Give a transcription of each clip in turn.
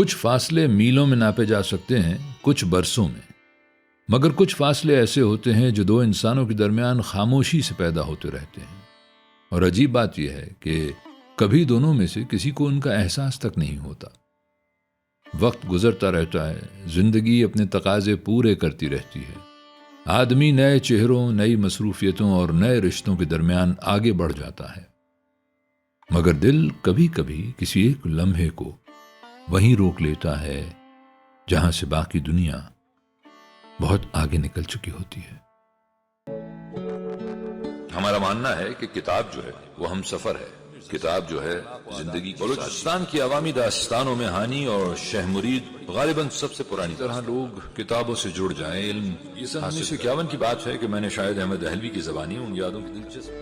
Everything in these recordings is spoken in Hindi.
कुछ फासले मीलों में नापे जा सकते हैं, कुछ बरसों में। मगर कुछ फासले ऐसे होते हैं जो दो इंसानों के दरमियान खामोशी से पैदा होते रहते हैं। और अजीब बात यह है कि कभी दोनों में से किसी को उनका एहसास तक नहीं होता। वक्त गुजरता रहता है, जिंदगी अपने तकाजे पूरे करती रहती है। आदमी नए चेहरों, नई मसरूफियतों और नए रिश्तों के दरमियान आगे बढ़ जाता है। मगर दिल कभी कभी किसी एक लम्हे को वहीं रोक लेता है जहां से बाकी दुनिया बहुत आगे निकल चुकी होती है। हमारा मानना है कि किताब जो है वो हम सफर है। किताब जो है जिंदगी। बलूचिस्तान की अवामी दास्तानों में हानी और शह मुरीद गालिबन सबसे पुरानी तरह लोग किताबों से जुड़ जाएं। इल्म ये सन 1951 की बात है कि मैंने शायद अहमद दहलवी की ज़बानी उन यादों की दिलचस्प।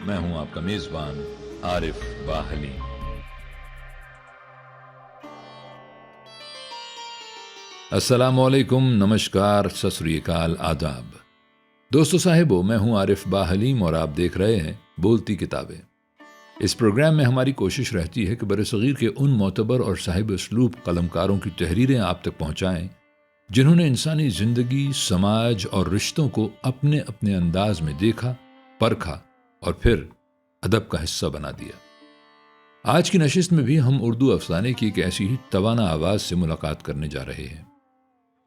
मैं हूं आपका मेजबान आरिफ बाहली। अस्सलामुअलैकुम, नमस्कार, सत श्री अकाल, आदाब। दोस्तों साहिबो, मैं हूं आरिफ बाहलीम और आप देख रहे हैं बोलती किताबें। इस प्रोग्राम में हमारी कोशिश रहती है कि बरसगीर के उन मोतबर और साहिब उसलूब कलमकारों की तहरीरें आप तक पहुंचाएं जिन्होंने इंसानी जिंदगी, समाज और रिश्तों को अपने अपने अंदाज में देखा, परखा और फिर अदब का हिस्सा बना दिया। आज की नशिस्त में भी हम उर्दू अफसाने की एक ऐसी ही तवाना आवाज से मुलाकात करने जा रहे हैं।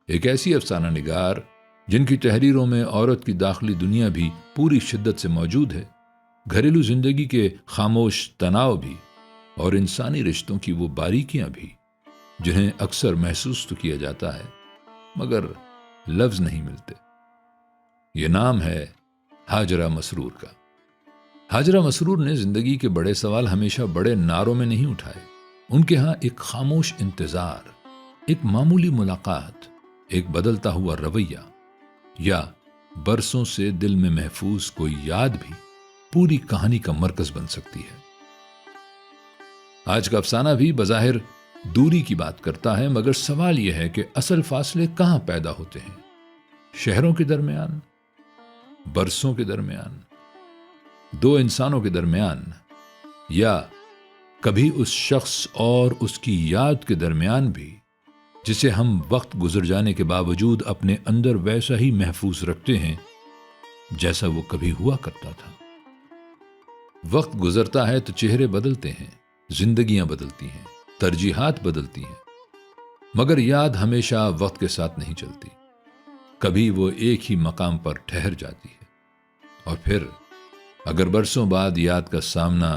एक ऐसी अफसाना निगार जिनकी तहरीरों में औरत की दाखिली दुनिया भी पूरी शिद्दत से मौजूद है, घरेलू जिंदगी के खामोश तनाव भी और इंसानी रिश्तों की वो बारीकियां भी जिन्हें अक्सर महसूस तो किया जाता है मगर लफ्ज नहीं मिलते। ये नाम है हाजरा मसरूर का। हाजरा मसरूर ने जिंदगी के बड़े सवाल हमेशा बड़े नारों में नहीं उठाए। उनके यहां एक खामोश इंतजार, एक मामूली मुलाकात, एक बदलता हुआ रवैया या बरसों से दिल में महफूज कोई याद भी पूरी कहानी का मरकज बन सकती है। आज का अफसाना भी बज़ाहिर दूरी की बात करता है, मगर सवाल यह है कि असल फासले कहां पैदा होते हैं? शहरों के दरमियान, बरसों के दरमियान, दो इंसानों के दरमियान, या कभी उस शख्स और उसकी याद के दरमियान भी जिसे हम वक्त गुजर जाने के बावजूद अपने अंदर वैसा ही महफूज रखते हैं जैसा वो कभी हुआ करता था। वक्त गुजरता है तो चेहरे बदलते हैं, जिंदगियां बदलती हैं, तरजीहात बदलती हैं, मगर याद हमेशा वक्त के साथ नहीं चलती। कभी वो एक ही मकाम पर ठहर जाती है और फिर अगर बरसों बाद याद का सामना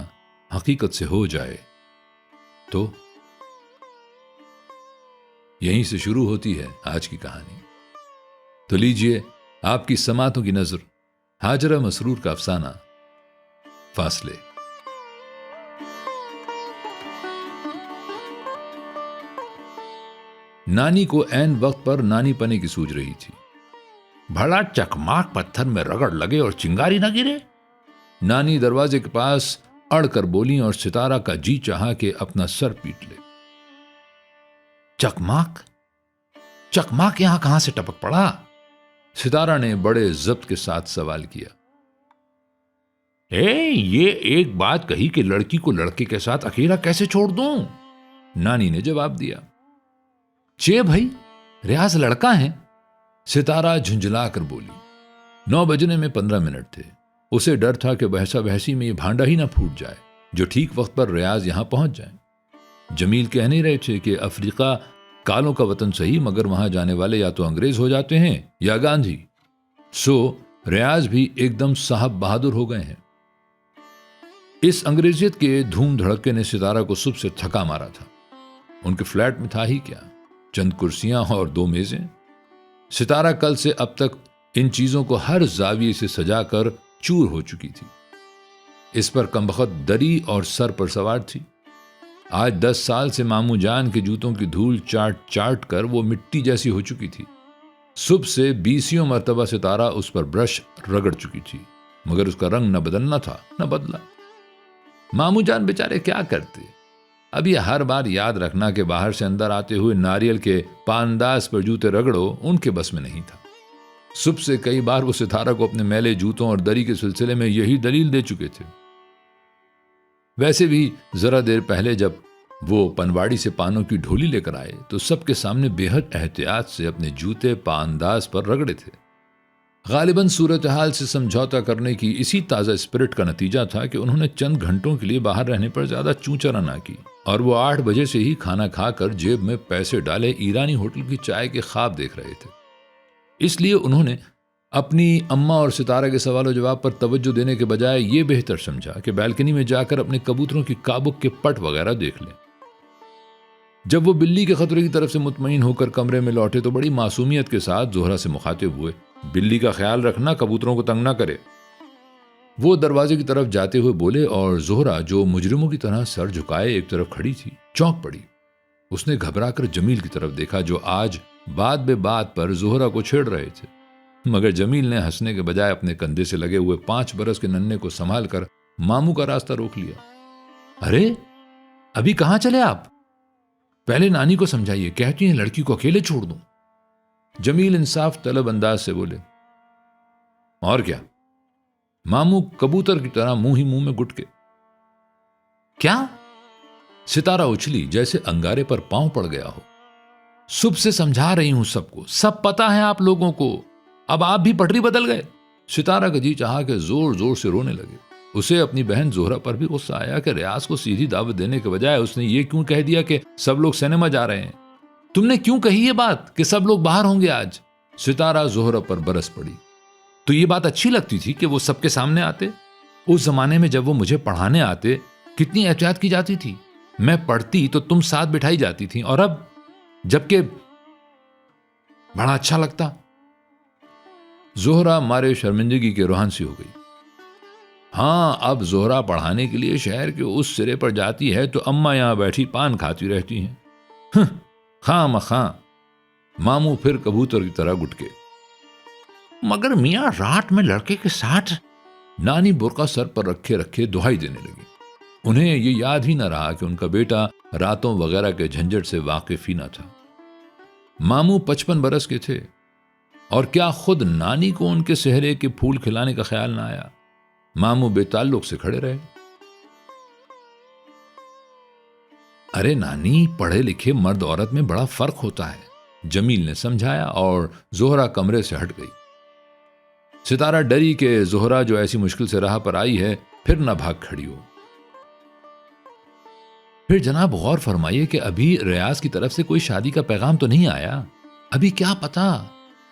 हकीकत से हो जाए तो यहीं से शुरू होती है आज की कहानी। तो लीजिए आपकी समातों की नजर हाजरा मसरूर का अफसाना फासले। नानी को ऐन वक्त पर नानी पने की सूझ रही थी। भला चकमाक पत्थर में रगड़ लगे और चिंगारी न गिरे। नानी दरवाजे के पास अड़कर बोली और सितारा का जी चाहा कि अपना सर पीट ले। चकमाक चकमाक यहां कहां से टपक पड़ा? सितारा ने बड़े जब्त के साथ सवाल किया। ये एक बात कही कि लड़की को लड़के के साथ अकेला कैसे छोड़ दूं? नानी ने जवाब दिया। चे भाई, रियाज लड़का है। सितारा झुंझला कर बोली। 9 बजने में 15 मिनट थे। उसे डर था कि बहसा बहसी में ये भांडा ही ना फूट जाए जो ठीक वक्त पर रियाज यहां पहुंच जाए। जमील कह नहीं रहे थे कि अफ्रीका कालों का वतन सही, मगर वहां जाने वाले या तो अंग्रेज हो जाते हैं या गांधी। सो रियाज भी एकदम साहब बहादुर हो गए हैं। इस अंग्रेजियत के धूम धड़के ने सितारा को सुबह से थका मारा था। उनके फ्लैट में था ही क्या, चंद कुर्सियां और 2 मेजें। सितारा कल से अब तक इन चीजों को हर जाविये से सजाकर चूर हो चुकी थी। इस पर कमबख्त दरी और सर पर सवार थी। आज 10 साल से मामू जान के जूतों की धूल चाट चाट कर वो मिट्टी जैसी हो चुकी थी। सुबह से 20 मरतबा सितारा उस पर ब्रश रगड़ चुकी थी, मगर उसका रंग न बदलना था न बदला। मामू जान बेचारे क्या करते? अब यह हर बार याद रखना कि बाहर से अंदर आते हुए नारियल के पानदास पर जूते रगड़ो उनके बस में नहीं था। सुबह से कई बार वो सितारा को अपने मैले जूतों और दरी के सिलसिले में यही दलील दे चुके थे। वैसे भी जरा देर पहले जब वो पनवाड़ी से पानों की ढोली लेकर आए तो सबके सामने बेहद एहतियात से अपने जूते पाअंदाज पर रगड़े थे। गालिबन सूरत हाल से समझौता करने की इसी ताज़ा स्पिरिट का नतीजा था कि उन्होंने चंद घंटों के लिए बाहर रहने पर ज्यादा चूचरा ना की और वो 8 बजे से ही खाना खाकर जेब में पैसे डाले ईरानी होटल की चाय के ख्वाब देख रहे थे। इसलिए उन्होंने अपनी अम्मा और सितारा के सवालों जवाब पर तवज्जो देने के बजाय ये बेहतर समझा कि बालकनी में जाकर अपने कबूतरों की काबुक के पट वगैरह देख लें। जब वो बिल्ली के खतरे की तरफ से मुतमईन होकर कमरे में लौटे तो बड़ी मासूमियत के साथ जोहरा से मुखातिब हुए, बिल्ली का ख्याल रखना, कबूतरों को तंग ना करे। वो दरवाजे की तरफ जाते हुए बोले और जोहरा जो मुजरिमों की तरह सर झुकाए एक तरफ खड़ी थी चौंक पड़ी। उसने घबराकर जमील की तरफ देखा जो आज बात बे बात पर जोहरा को छेड़ रहे थे, मगर जमील ने हंसने के बजाय अपने कंधे से लगे हुए 5 बरस के नन्हे को संभाल कर मामू का रास्ता रोक लिया। अरे अभी कहां चले आप? पहले नानी को समझाइए, कहती हैं लड़की को अकेले छोड़ दूं। जमील इंसाफ तलब अंदाज से बोले। और क्या? मामू कबूतर की तरह मुंह ही मुंह में गुटके। क्या? सितारा उछली जैसे अंगारे पर पांव पड़ गया हो। सुबह से समझा रही हूं सबको, सब पता है आप लोगों को, अब आप भी पटरी बदल गए। सितारा का जी चाहा कि जोर जोर से रोने लगे। उसे अपनी बहन जोहरा पर भी गुस्सा आया कि रियाज को सीधी दावत देने के बजाय उसने ये क्यों कह दिया कि सब लोग सिनेमा जा रहे हैं। तुमने क्यों कही ये बात कि सब लोग बाहर होंगे आज? सितारा जोहरा पर बरस पड़ी। तो ये बात अच्छी लगती थी कि वो सबके सामने आते? उस जमाने में जब वो मुझे पढ़ाने आते कितनी एहतियात की जाती थी, मैं पढ़ती तो तुम साथ बिठाई जाती थी, और अब जबकि बड़ा अच्छा लगता। जोहरा मारे शर्मिंदगी के रुहान सी हो गई। हां, अब जोहरा पढ़ाने के लिए शहर के उस सिरे पर जाती है तो अम्मा यहां बैठी पान खाती रहती हैं। खां मखां। मामू फिर कबूतर की तरह गुटके। मगर मियां रात में लड़के के साथ। नानी बुर्का सर पर रखे रखे दुहाई देने लगी। उन्हें ये याद ही न रहा कि उनका बेटा रातों वगैरह के झंझट से वाकिफ ही न था। मामू 55 बरस के थे और क्या खुद नानी को उनके सेहरे के फूल खिलाने का ख्याल न आया। मामू बेताल्लुक से खड़े रहे। अरे नानी, पढ़े लिखे मर्द औरत में बड़ा फर्क होता है, जमील ने समझाया और जोहरा कमरे से हट गई। सितारा डरी कि जोहरा जो ऐसी मुश्किल से राह पर आई है फिर न भाग खड़ी हो। फिर जनाब गौर फरमाइए कि अभी रियाज की तरफ से कोई शादी का पैगाम तो नहीं आया। अभी क्या पता,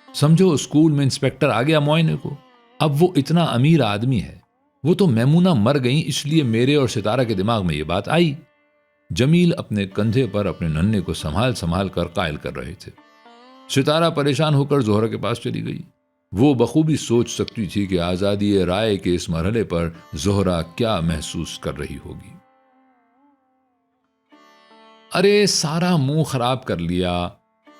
समझो स्कूल में इंस्पेक्टर आ गया मुआयने को। अब वो इतना अमीर आदमी है। वो तो मैमूना मर गई इसलिए मेरे और सितारा के दिमाग में ये बात आई। जमील अपने कंधे पर अपने नन्हे को संभाल संभाल कर कायल कर रहे थे। सितारा परेशान होकर जोहरा के पास चली गई। वो बखूबी सोच सकती थी कि आजादी राय के इस मरहले पर जोहरा क्या महसूस कर रही होगी। अरे सारा मुंह खराब कर लिया।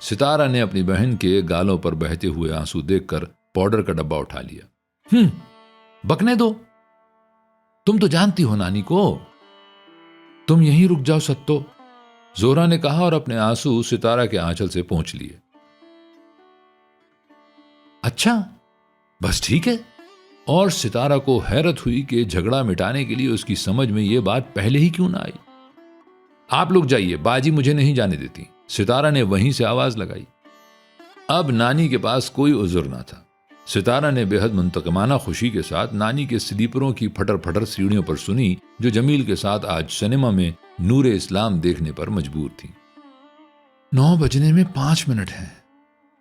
सितारा ने अपनी बहन के गालों पर बहते हुए आंसू देखकर पाउडर का डब्बा उठा लिया। बकने दो, तुम तो जानती हो नानी को। तुम यहीं रुक जाओ सत्तो, जोहरा ने कहा और अपने आंसू सितारा के आंचल से पोंछ लिए। अच्छा बस ठीक है। और सितारा को हैरत हुई कि झगड़ा मिटाने के लिए उसकी समझ में यह बात पहले ही क्यों ना आई। आप लोग जाइए, बाजी मुझे नहीं जाने देती, सितारा ने वहीं से आवाज लगाई। अब नानी के पास कोई उज़्र ना था। सितारा ने बेहद मुंतकमाना खुशी के साथ नानी के स्लीपरों की फटर फटर सीढ़ियों पर सुनी जो जमील के साथ आज सिनेमा में नूरे इस्लाम देखने पर मजबूर थी। 9 बजने में 5 मिनट हैं।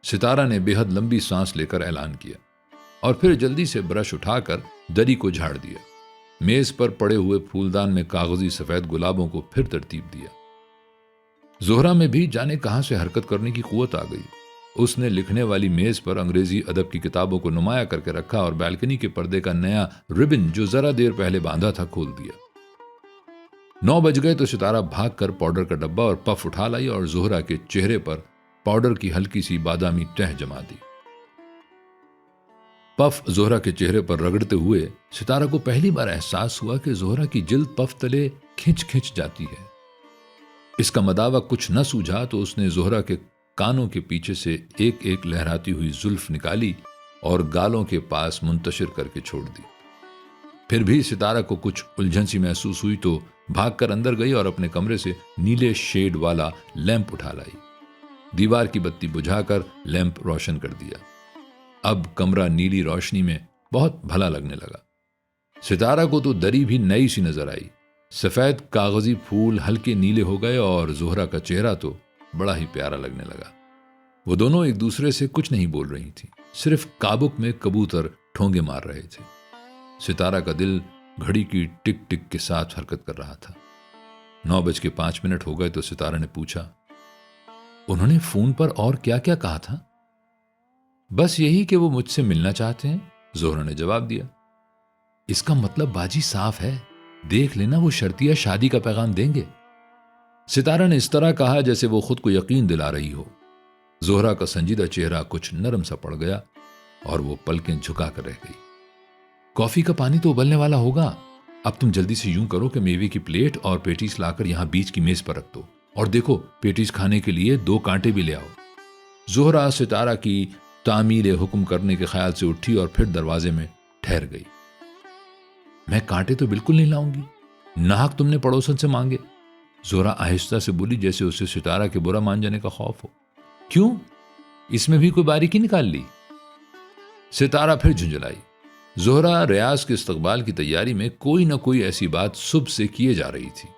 सितारा ने बेहद लंबी सांस लेकर ऐलान किया और फिर जल्दी से ब्रश उठाकर दरी को झाड़ दिया। मेज पर पड़े हुए फूलदान में कागजी सफेद गुलाबों को फिर तरतीब दिया। जोहरा में भी जाने कहां से हरकत करने की कुव्वत आ गई। उसने लिखने वाली मेज पर अंग्रेजी अदब की किताबों को नुमाया करके रखा और बालकनी के पर्दे का नया रिबन जो जरा देर पहले बांधा था खोल दिया। 9 बज गए तो सितारा भागकर पाउडर का डब्बा और पफ उठा लाई और जोहरा के चेहरे पर पाउडर की हल्की सी बादामी तह जमा दी। पफ जोहरा के चेहरे पर रगड़ते हुए सितारा को पहली बार एहसास हुआ कि जोहरा की जिल्द पफ तले खिंच खिंच जाती है। इसका मदावा कुछ न सूझा तो उसने जोहरा के कानों के पीछे से एक एक लहराती हुई जुल्फ निकाली और गालों के पास मुंतशिर करके छोड़ दी। फिर भी सितारा को कुछ उलझन सी महसूस हुई तो भागकर अंदर गई और अपने कमरे से नीले शेड वाला लैंप उठा लाई। दीवार की बत्ती बुझाकर लैंप रोशन कर दिया। अब कमरा नीली रोशनी में बहुत भला लगने लगा। सितारा को तो दरी भी नई सी नजर आई। सफेद कागजी फूल हल्के नीले हो गए और जोहरा का चेहरा तो बड़ा ही प्यारा लगने लगा। वो दोनों एक दूसरे से कुछ नहीं बोल रही थी, सिर्फ काबुक में कबूतर ठोंगे मार रहे थे। सितारा का दिल घड़ी की टिक टिक के साथ हरकत कर रहा था। 9:05 हो गए तो सितारा ने पूछा, उन्होंने फोन पर और क्या क्या कहा था? बस यही कि वो मुझसे मिलना चाहते हैं, जोहरा ने जवाब दिया। इसका मतलब बाजी साफ है, देख लेना वो शर्तिया शादी का पैगाम देंगे। सितारा ने इस तरह कहा जैसे वो खुद को यकीन दिला रही हो। जोहरा का संजीदा चेहरा कुछ नरम सा पड़ गया और वो पलकें झुका कर रह गई। कॉफी का पानी तो उबलने वाला होगा, अब तुम जल्दी से यूं करो कि मेवे की प्लेट और पेटीज लाकर यहां बीच की मेज पर रख दो, और देखो पेटीज खाने के लिए 2 कांटे भी ले आओ। जोहरा सितारा की तामीर हुक्म करने के ख्याल से उठी और फिर दरवाजे में ठहर गई। मैं कांटे तो बिल्कुल नहीं लाऊंगी, नाहक तुमने पड़ोसन से मांगे, जोहरा आहिस्ता से बोली जैसे उसे सितारा के बुरा मान जाने का खौफ हो। क्यों, इसमें भी कोई बारीकी निकाल ली? सितारा फिर झुंझलाई। जोहरा रियाज के इस्तकबाल की तैयारी में कोई ना कोई ऐसी बात सुबह से किए जा रही थी,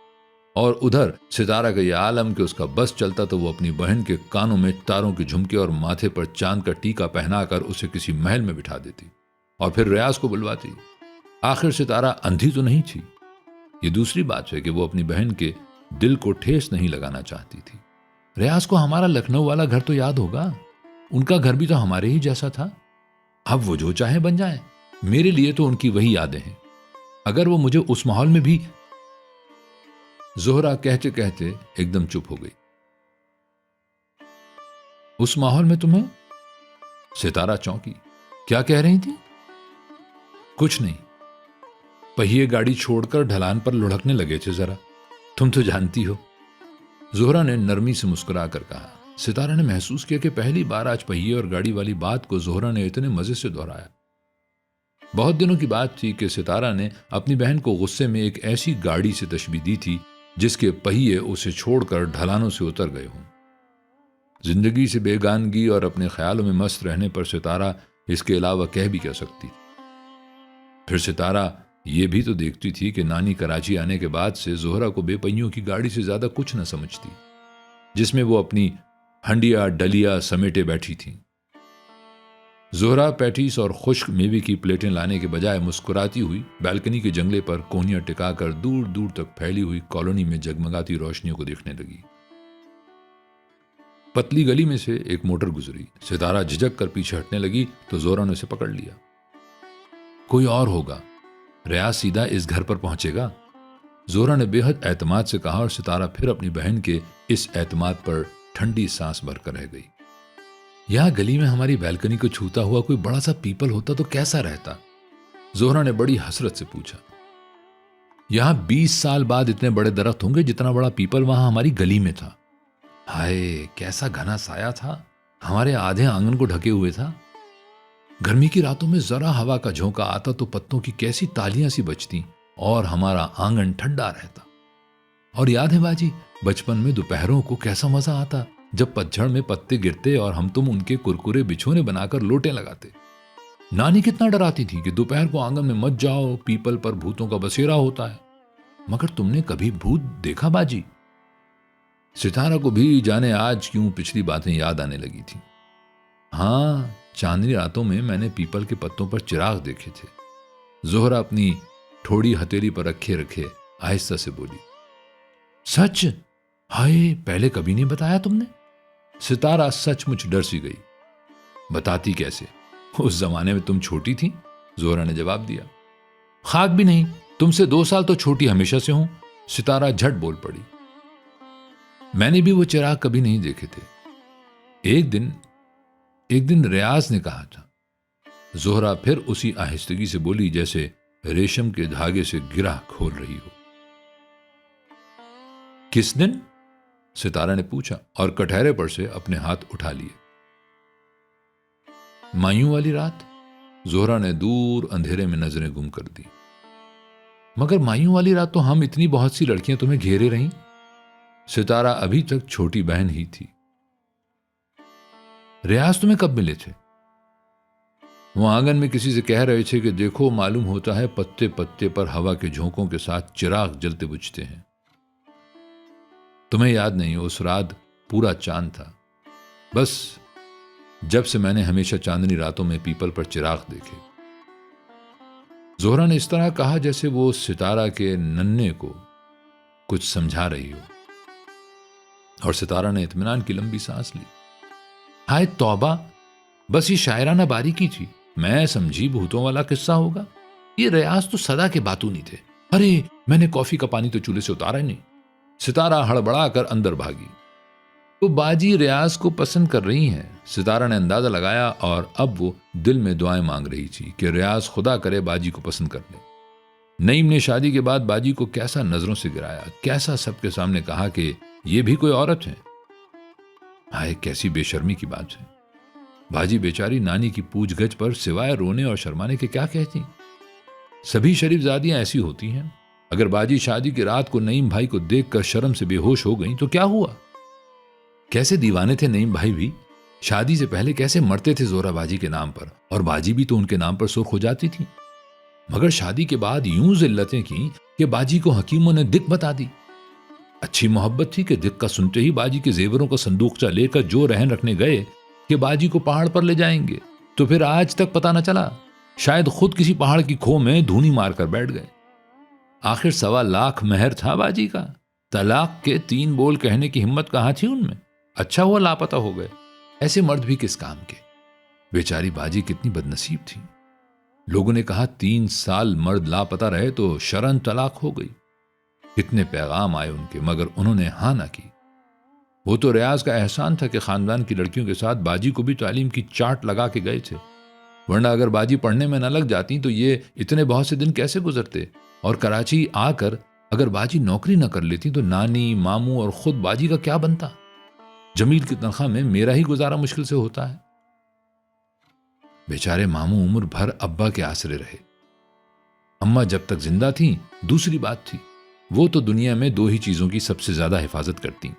और उधर सितारा का यह आलम कि उसका बस चलता तो वो अपनी बहन के कानों में तारों के झुमके और माथे पर चांद का टीका पहनाकर उसे किसी महल में बिठा देती और फिर रियाज को बुलवाती। आखिर सितारा अंधी तो नहीं थी। ये दूसरी बात है कि वो अपनी बहन के दिल को ठेस नहीं लगाना चाहती थी। रियाज को हमारा लखनऊ वाला घर तो याद होगा, उनका घर भी तो हमारे ही जैसा था। अब वो जो चाहे बन जाए, मेरे लिए तो उनकी वही यादें हैं। अगर वो मुझे उस माहौल में भी। जोहरा कहते कहते एकदम चुप हो गई। उस माहौल में तुम्हें? सितारा चौंकी। क्या कह रही थी? कुछ नहीं, पहिए गाड़ी छोड़कर ढलान पर लुढ़कने लगे थे जरा, तुम तो जानती हो, जोहरा ने नरमी से मुस्कुरा कर कहा। सितारा ने महसूस किया कि पहली बार आज पहिए और गाड़ी वाली बात को जोहरा ने इतने मजे से दोहराया। बहुत दिनों की बात थी कि सितारा ने अपनी बहन को गुस्से में एक ऐसी गाड़ी से तशबीह दी थी जिसके पहिए उसे छोड़कर ढलानों से उतर गए हों। जिंदगी से बेगानगी और अपने ख्यालों में मस्त रहने पर सितारा इसके अलावा कह भी क्या सकती। फिर सितारा ये भी तो देखती थी कि नानी कराची आने के बाद से जोहरा को बेपहियों की गाड़ी से ज्यादा कुछ न समझती, जिसमें वो अपनी हंडिया डलिया समेटे बैठी थी। जोहरा पैटीस और खुश्क मेवे की प्लेटें लाने के बजाय मुस्कुराती हुई बैल्कनी के जंगले पर कोहनियां टिकाकर दूर दूर तक फैली हुई कॉलोनी में जगमगाती रोशनियों को देखने लगी। पतली गली में से एक मोटर गुजरी। सितारा झिझक कर पीछे हटने लगी तो जोहरा ने उसे पकड़ लिया। कोई और होगा, रियाज सीधा इस घर पर पहुंचेगा, जोहरा ने बेहद एतमाद से कहा, और सितारा फिर अपनी बहन के इस एतमाद पर ठंडी सांस भरकर रह गई। यहां गली में हमारी बैल्कनी को छूता हुआ कोई बड़ा सा पीपल होता तो कैसा रहता? जोहरा ने बड़ी हसरत से पूछा। यहां 20 साल बाद इतने बड़े दरख्त होंगे जितना बड़ा पीपल वहां हमारी गली में था। हाय, कैसा घना साया था, हमारे आधे आंगन को ढके हुए था। गर्मी की रातों में जरा हवा का झोंका आता तो पत्तों की कैसी तालियां सी बजती और हमारा आंगन ठंडा रहता। और याद है बाजी, बचपन में दोपहरों को कैसा मजा आता जब पतझड़ में पत्ते गिरते और हम तुम उनके कुरकुरे बिछोने बनाकर लोटे लगाते। नानी कितना डराती थी कि दोपहर को आंगन में मत जाओ, पीपल पर भूतों का बसेरा होता है। मगर तुमने कभी भूत देखा बाजी? सितारा को भी जाने आज क्यों पिछली बातें याद आने लगी थी। हाँ, चांदनी रातों में मैंने पीपल के पत्तों पर चिराग देखे थे। जोहरा अपनी ठोड़ी हथेली पर रखे रखे आहिस्ता से बोली। सच? हाय, पहले कभी नहीं बताया तुमने। सितारा सचमुच डर सी गई। बताती कैसे, उस जमाने में तुम छोटी थी, जोहरा ने जवाब दिया। खाक भी नहीं, तुमसे 2 साल तो छोटी हमेशा से हूं, सितारा झट बोल पड़ी। मैंने भी वो चिराग कभी नहीं देखे थे। एक दिन रियाज ने कहा था। जोहरा फिर उसी आहिस्तगी से बोली जैसे रेशम के धागे से गिरा खोल रही हो। किस दिन? सितारा ने पूछा और कटहरे पर से अपने हाथ उठा लिए। मायूं वाली रात, जोहरा ने दूर अंधेरे में नजरें गुम कर दी। मगर मायूं वाली रात तो हम इतनी बहुत सी लड़कियां तुम्हें घेरे रहीं। सितारा अभी तक छोटी बहन ही थी। रियाज तुम्हें कब मिले थे? वो आंगन में किसी से कह रहे थे कि देखो, मालूम होता है पत्ते पत्ते पर हवा के झोंकों के साथ चिराग जलते बुझते हैं। तुम्हें याद नहीं, उस रात पूरा चांद था। बस जब से मैंने हमेशा चांदनी रातों में पीपल पर चिराग देखे। जोहरा ने इस तरह कहा जैसे वो सितारा के नन्हे को कुछ समझा रही हो, और सितारा ने इत्मीनान की लंबी सांस ली। हाय तौबा, बस ये शायराना बारीकी थी, मैं समझी भूतों वाला किस्सा होगा। ये रियाज तो सदा के बातूनी थे। अरे, मैंने कॉफी का पानी तो चूल्हे से उतारा ही नहीं। सितारा हड़बड़ा कर अंदर भागी। तो बाजी रियाज को पसंद कर रही हैं, सितारा ने अंदाजा लगाया, और अब वो दिल में दुआएं मांग रही थी कि रियाज खुदा करे बाजी को पसंद कर ले। नईम ने शादी के बाद बाजी को कैसा नजरों से गिराया, कैसा सबके सामने कहा कि ये भी कोई औरत है। हाय, कैसी बेशर्मी की बात है। बाजी बेचारी नानी की पूछगछ पर सिवाय रोने और शर्माने के क्या कहती। सभी शरीफजादियां ऐसी होती हैं। अगर बाजी शादी की रात को नईम भाई को देखकर शर्म से बेहोश हो गई तो क्या हुआ? कैसे दीवाने थे नईम भाई भी। शादी से पहले कैसे मरते थे जोहरा बाजी के नाम पर, और बाजी भी तो उनके नाम पर सुर्ख हो जाती थी। मगर शादी के बाद यूं जिल्लतें की कि बाजी को हकीमों ने दिक बता दी। अच्छी मोहब्बत थी कि दिक का सुनते ही बाजी के जेवरों का संदूकचा लेकर जो रहन रखने गए कि बाजी को पहाड़ पर ले जाएंगे, तो फिर आज तक पता न चला। शायद खुद किसी पहाड़ की खो में धूनी मारकर बैठ गए। आखिर 1.25 लाख मेहर था बाजी का। तलाक के 3 बोल कहने की हिम्मत कहां थी उनमें। अच्छा हुआ लापता हो गए। ऐसे मर्द भी किस काम के। बेचारी बाजी कितनी बदनसीब थी। लोगों ने कहा 3 साल मर्द लापता रहे तो शरन तलाक हो गई। कितने पैगाम आए उनके, मगर उन्होंने हां ना की। वो तो रियाज का एहसान था कि खानदान की लड़कियों के साथ बाजी को भी तालीम की चाट लगा के गए थे, वरना अगर बाजी पढ़ने में न लग जाती तो ये इतने बहुत से दिन कैसे गुजरते। और कराची आकर अगर बाजी नौकरी न कर लेती तो नानी, मामू और खुद बाजी का क्या बनता। जमील की तनख्वाह में मेरा ही गुजारा मुश्किल से होता है। बेचारे मामू उम्र भर अब्बा के आसरे रहे। अम्मा जब तक जिंदा थी दूसरी बात थी। वो तो दुनिया में 2 ही चीजों की सबसे ज्यादा हिफाजत करती।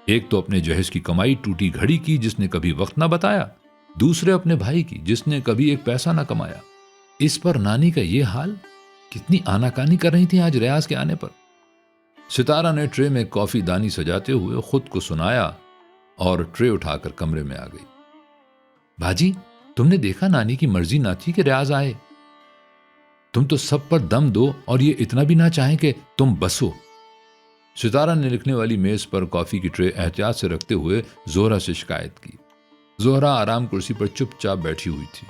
एक तो अपने जहेज की कमाई टूटी घड़ी की जिसने कभी वक्त ना बताया, दूसरे अपने भाई की जिसने कभी एक पैसा ना कमाया। इस पर नानी का ये हाल। कितनी आनाकानी कर रही थी आज रियाज के आने पर। सितारा ने ट्रे में कॉफी दानी सजाते हुए खुद को सुनाया और ट्रे उठाकर कमरे में आ गई। बाजी, तुमने देखा नानी की मर्जी ना थी कि रियाज आए। तुम तो सब पर दम दो और ये इतना भी ना चाहें कि तुम बसो। सितारा ने लिखने वाली मेज पर कॉफी की ट्रे एहतियात से रखते हुए जोहरा से शिकायत की। जोहरा आराम कुर्सी पर चुपचाप बैठी हुई थी।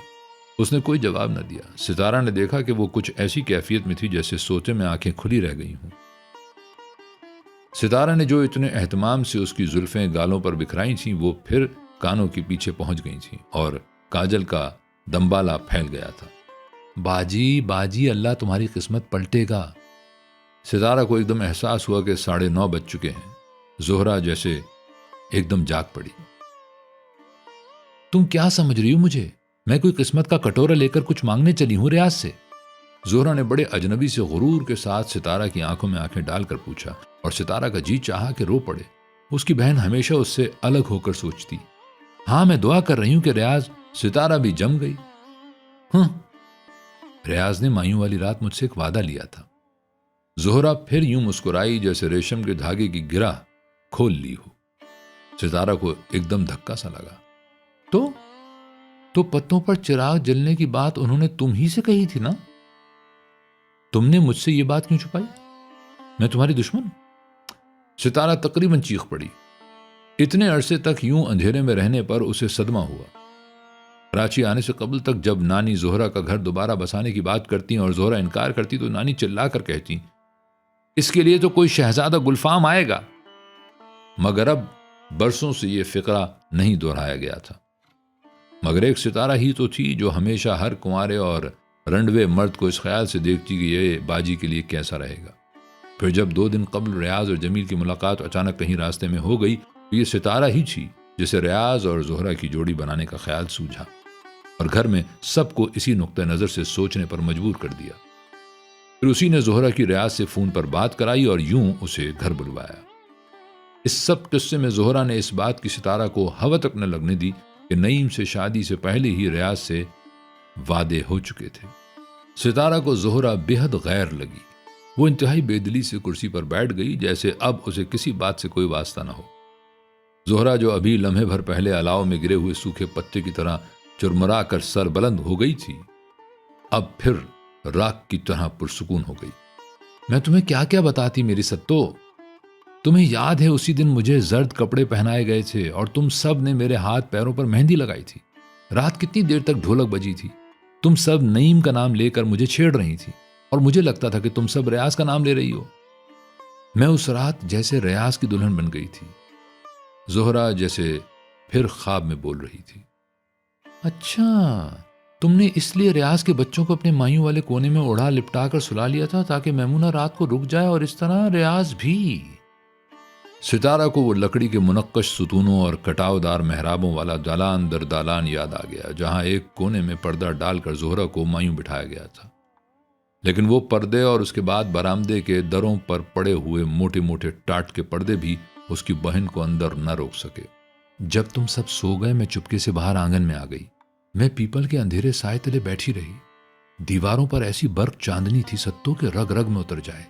उसने कोई जवाब न दिया। सितारा ने देखा कि वो कुछ ऐसी कैफियत में थी जैसे सोते में आंखें खुली रह गई हों। सितारा ने जो इतने एहतमाम से उसकी जुल्फें गालों पर बिखराई थीं वो फिर कानों के पीछे पहुंच गई थीं और काजल का दंबाला फैल गया था। बाजी, बाजी, अल्लाह तुम्हारी किस्मत पलटेगा। सितारा को एकदम एहसास हुआ कि 9:30 बज चुके हैं। जोहरा जैसे एकदम जाग पड़ी। तुम क्या समझ रही हो मुझे? मैं कोई किस्मत का कटोरा लेकर कुछ मांगने चली हूं रियाज से? जोहरा ने बड़े अजनबी से गुरूर के साथ सितारा की आंखों में आंखें डालकर पूछा, और सितारा का जी चाहा कि रो पड़े। उसकी बहन हमेशा उससे अलग होकर सोचती। हां, मैं दुआ कर रही हूं कि रियाज। सितारा भी जम गई। रियाज ने मायूं वाली रात मुझसे एक वादा लिया था। जोहरा फिर यूं मुस्कुराई जैसे रेशम के धागे की गिरा खोल ली हो। सितारा को एकदम धक्का सा लगा। तो पत्तों पर चिराग जलने की बात उन्होंने तुम ही से कही थी ना? तुमने मुझसे ये बात क्यों छुपाई? मैं तुम्हारी दुश्मन? सितारा तकरीबन चीख पड़ी। इतने अरसे तक यूं अंधेरे में रहने पर उसे सदमा हुआ। कराची आने से कबल तक जब नानी जोहरा का घर दोबारा बसाने की बात करती और जोहरा इनकार करती तो नानी चिल्लाकर कहती, इसके लिए तो कोई शहजादा गुलफाम आएगा। मगर अब बरसों से यह फिक्रा नहीं दोहराया गया था। मगर एक सितारा ही तो थी जो हमेशा हर कुंवारे और रंडवे मर्द को इस ख्याल से देखती कि ये बाजी के लिए कैसा रहेगा। फिर जब 2 दिन कबल रियाज और जमील की मुलाकात अचानक कहीं रास्ते में हो गई तो ये सितारा ही थी जिसे रियाज और जोहरा की जोड़ी बनाने का ख्याल सूझा और घर में सबको इसी नुक्ते नज़र से सोचने पर मजबूर कर दिया। फिर उसी ने जोहरा की रियाज से फोन पर बात कराई और यूं उसे घर बुलवाया। इस सब किस्से में जोहरा ने इस बात की सितारा को हवा तक न लगने दी कि नईम से शादी से पहले ही रियाज से वादे हो चुके थे। सितारा को जोहरा बेहद गैर लगी। वो इंतहाई बेदिली से कुर्सी पर बैठ गई, जैसे अब उसे किसी बात से कोई वास्ता न हो। जोहरा, जो अभी लम्हे भर पहले अलाव में गिरे हुए सूखे पत्ते की तरह चुरमुरा कर सर बुलंद हो गई थी, अब फिर राख की तरह पुरसुकून हो गई। मैं तुम्हें क्या क्या बताती मेरी सत्तो। तुम्हें याद है उसी दिन मुझे जर्द कपड़े पहनाए गए थे और तुम सब ने मेरे हाथ पैरों पर मेहंदी लगाई थी। रात कितनी देर तक ढोलक बजी थी। तुम सब नईम का नाम लेकर मुझे छेड़ रही थी और मुझे लगता था कि तुम सब रियाज का नाम ले रही हो। मैं उस रात जैसे रियाज की दुल्हन बन गई थी। जोहरा जैसे फिर ख्वाब में बोल रही थी। अच्छा, तुमने इसलिए रियाज के बच्चों को अपने मायूं वाले कोने में ओढ़ा लिपटा कर सुला लिया था ताकि मैमूना रात को रुक जाए और इस तरह रियाज भी। सितारा को वो लकड़ी के मुनक्कश सुतूनों और कटावदार मेहराबों वाला दालान दर दालान याद आ गया, जहां एक कोने में पर्दा डालकर जोहरा को मायूं बिठाया गया था। लेकिन वो पर्दे और उसके बाद बरामदे के दरों पर पड़े हुए मोटे मोटे टाट के पर्दे भी उसकी बहन को अंदर न रोक सके। जब तुम सब सो गए, मैं चुपके से बाहर आंगन में आ गई। मैं पीपल के अंधेरे साए तले बैठी रही। दीवारों पर ऐसी बर्फ चांदनी थी सत्तों के रग रग में उतर जाए।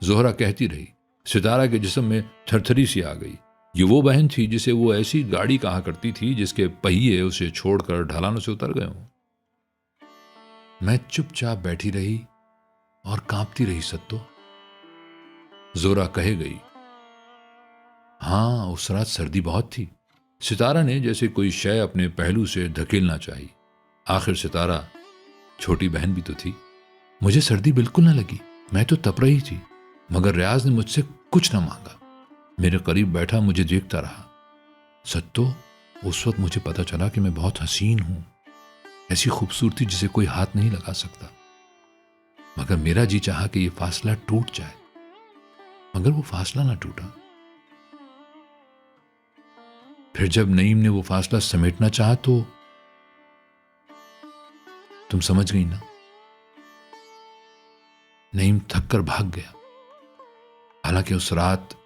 जोहरा कहती रही। सितारा के जिस्म में थरथरी सी आ गई। ये वो बहन थी जिसे वो ऐसी गाड़ी कहा करती थी जिसके पहिए उसे छोड़कर ढलानों से उतर गए हों। मैं चुपचाप बैठी रही और कांपती रही सत्तो। जोहरा कहे गई, हाँ, उस रात सर्दी बहुत थी। सितारा ने जैसे कोई शय अपने पहलू से धकेलना चाहिए। आखिर सितारा छोटी बहन भी तो थी। मुझे सर्दी बिल्कुल न लगी। मैं तो तप रही थी, मगर रियाज ने मुझसे कुछ न मांगा। मेरे करीब बैठा मुझे देखता रहा। सत्तो, उस वक्त मुझे पता चला कि मैं बहुत हसीन हूं, ऐसी खूबसूरती जिसे कोई हाथ नहीं लगा सकता। मगर मेरा जी चाहा कि यह फासला टूट जाए, मगर वो फासला ना टूटा। फिर जब नईम ने वो फासला समेटना चाहा तो तुम समझ गई ना। नईम थक कर भाग गया। हालांकि उस रात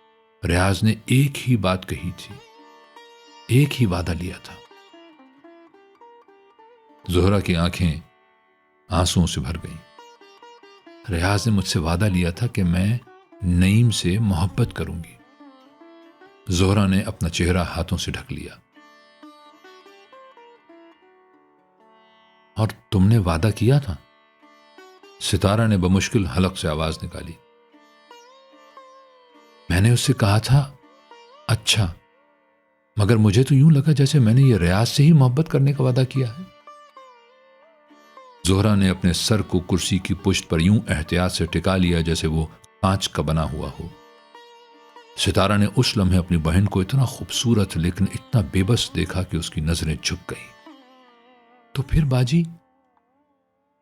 रियाज ने एक ही बात कही थी, एक ही वादा लिया था। जोहरा की आंखें आंसुओं से भर गईं। रियाज ने मुझसे वादा लिया था कि मैं नईम से मोहब्बत करूंगी। जोहरा ने अपना चेहरा हाथों से ढक लिया। और तुमने वादा किया था? सितारा ने बमुश्किल हलक से आवाज निकाली। मैंने उससे कहा था, अच्छा, मगर मुझे तो यूं लगा जैसे मैंने ये रियाज से ही मोहब्बत करने का वादा किया है। जोहरा ने अपने सर को कुर्सी की पुश्त पर यूं एहतियात से टिका लिया जैसे वो कांच का बना हुआ हो। सितारा ने उस लम्हे अपनी बहन को इतना खूबसूरत लेकिन इतना बेबस देखा कि उसकी नजरें झुक गईं। तो फिर बाजी,